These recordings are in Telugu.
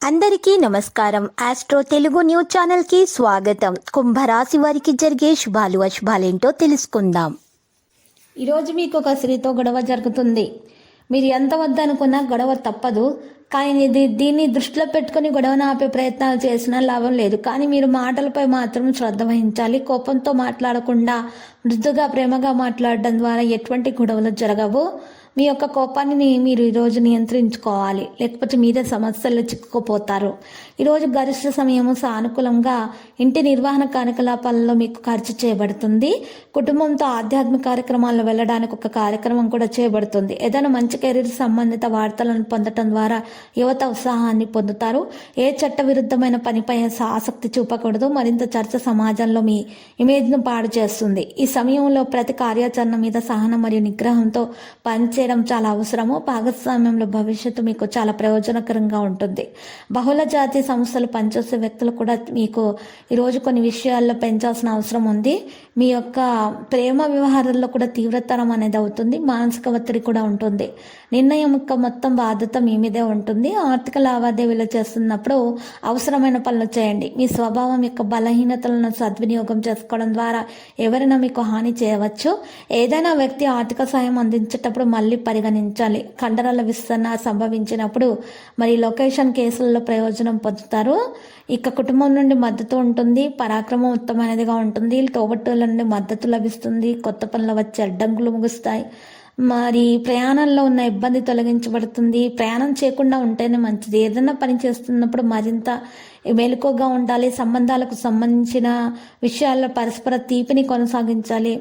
అందరికీ నమస్కారం. ఆస్ట్రో తెలుగు న్యూస్ ఛానల్ కి స్వాగతం. కుంభరాశి వారికి జరిగే శుభాలు అశుభాలేంటో తెలుసుకుందాం. ఈరోజు మీకు ఒక స్త్రీతో గొడవ జరుగుతుంది. మీరు ఎంత వద్దనుకున్నా గొడవ తప్పదు. కానీ దీన్ని దృష్టిలో పెట్టుకుని గొడవను ఆపే ప్రయత్నాలు చేసినా లాభం లేదు. కానీ మీరు మాటలపై మాత్రం శ్రద్ధ వహించాలి. కోపంతో మాట్లాడకుండా మృదుగా ప్రేమగా మాట్లాడడం ద్వారా ఎటువంటి గొడవలు జరగవు. మీ యొక్క కోపాన్ని మీరు ఈరోజు నియంత్రించుకోవాలి, లేకపోతే మీరే సమస్యలు చిక్కుకుపోతారు. ఈరోజు గరిష్ట సమయము సానుకూలంగా ఇంటి నిర్వహణ కార్యకలాపాలలో మీకు ఖర్చు చేయబడుతుంది. కుటుంబంతో ఆధ్యాత్మిక కార్యక్రమాల్లో వెళ్ళడానికి ఒక కార్యక్రమం కూడా చేయబడుతుంది. ఏదైనా మంచి కెరీర్ సంబంధిత వార్తలను పొందటం ద్వారా యువత ఉత్సాహాన్ని పొందుతారు. ఏ చట్ట విరుద్ధమైన పనిపై ఆసక్తి చూపకూడదు. మరింత చర్చ సమాజంలో మీ ఇమేజ్ను పాడు చేస్తుంది. ఈ సమయంలో ప్రతి కార్యాచరణ మీద సహనం మరియు నిగ్రహంతో పనిచేయడం చాలా అవసరము. భాగస్వామ్యంలో భవిష్యత్తు మీకు చాలా ప్రయోజనకరంగా ఉంటుంది. బహుళ జాతి సంస్థలు పనిచేసే వ్యక్తులు కూడా మీకు ఈరోజు కొన్ని విషయాల్లో పెంచాల్సిన అవసరం ఉంది. మీ యొక్క ప్రేమ వ్యవహారాల్లో కూడా తీవ్రతరం అనేది అవుతుంది. మానసిక ఒత్తిడి కూడా ఉంటుంది. నిర్ణయం యొక్క మొత్తం బాధ్యత మీ మీదే ఉంటుంది. ఆర్థిక లావాదేవీలు చేస్తున్నప్పుడు అవసరమైన పనులు చేయండి. మీ స్వభావం యొక్క బలహీనతలను సద్వినియోగం చేసుకోవడం ద్వారా ఎవరైనా మీకు హాని చేయవచ్చు. ఏదైనా వ్యక్తి ఆర్థిక సాయం అందించేటప్పుడు మళ్ళీ పరిగణించాలి. కండరాల విస్తరణ సంభవించినప్పుడు మరి లొకేషన్ కేసులలో ప్రయోజనం పొందుతారు. ఇక కుటుంబం నుండి మద్దతు ఉంటుంది. పరాక్రమం ఉత్తమమైనదిగా ఉంటుంది. తోబట్టుల నుండి మద్దతు లభిస్తుంది. కొత్త పనులు వచ్చి అడ్డంకులు ముగుస్తాయి. మరి ప్రయాణంలో ఉన్న ఇబ్బంది తొలగించబడుతుంది. ప్రయాణం చేయకుండా ఉంటేనే మంచిది. ఏదైనా పని చేస్తున్నప్పుడు మరింత మెలకువగా ఉండాలి. సంబంధాలకు సంబంధించిన విషయాల్లో పరస్పర తీపిని కొనసాగించాలి.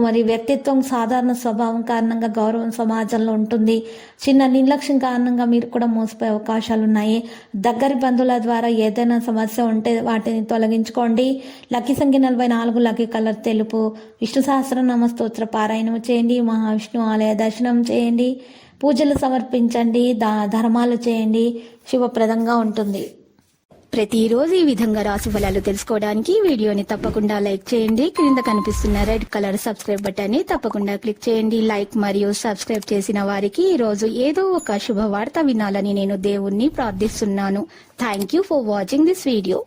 మరి వ్యక్తిత్వం సాధారణ స్వభావం కారణంగా గౌరవం సమాజంలో ఉంటుంది. చిన్న నిర్లక్ష్యం కారణంగా మీరు కూడా మోసపోయే అవకాశాలు ఉన్నాయి. దగ్గరి బంధువుల ద్వారా ఏదైనా సమస్య ఉంటే వాటిని తొలగించుకోండి. లక్కీ సంఖ్య 44, లక్కీ కలర్ తెలుపు. విష్ణు సహస్రనామ స్తోత్ర పారాయణం చేయండి. మహావిష్ణు ఆలయ దర్శనం చేయండి. పూజలు సమర్పించండి. ధర్మాలు చేయండి. శుభప్రదంగా ఉంటుంది. ప్రతిరోజు ఈ విధంగా రాశి ఫలాలు తెలుసుకోవడానికి వీడియోని తప్పకుండా లైక్ చేయండి. క్రింద కనిపిస్తున్న రెడ్ కలర్ సబ్స్క్రైబ్ బటన్ ని తప్పకుండా క్లిక్ చేయండి. లైక్ మరియు సబ్స్క్రైబ్ చేసిన వారికి ఈ రోజు ఏదో ఒక శుభవార్త వినాలని నేను దేవుణ్ణి ప్రార్థిస్తున్నాను. Thank you for watching this video.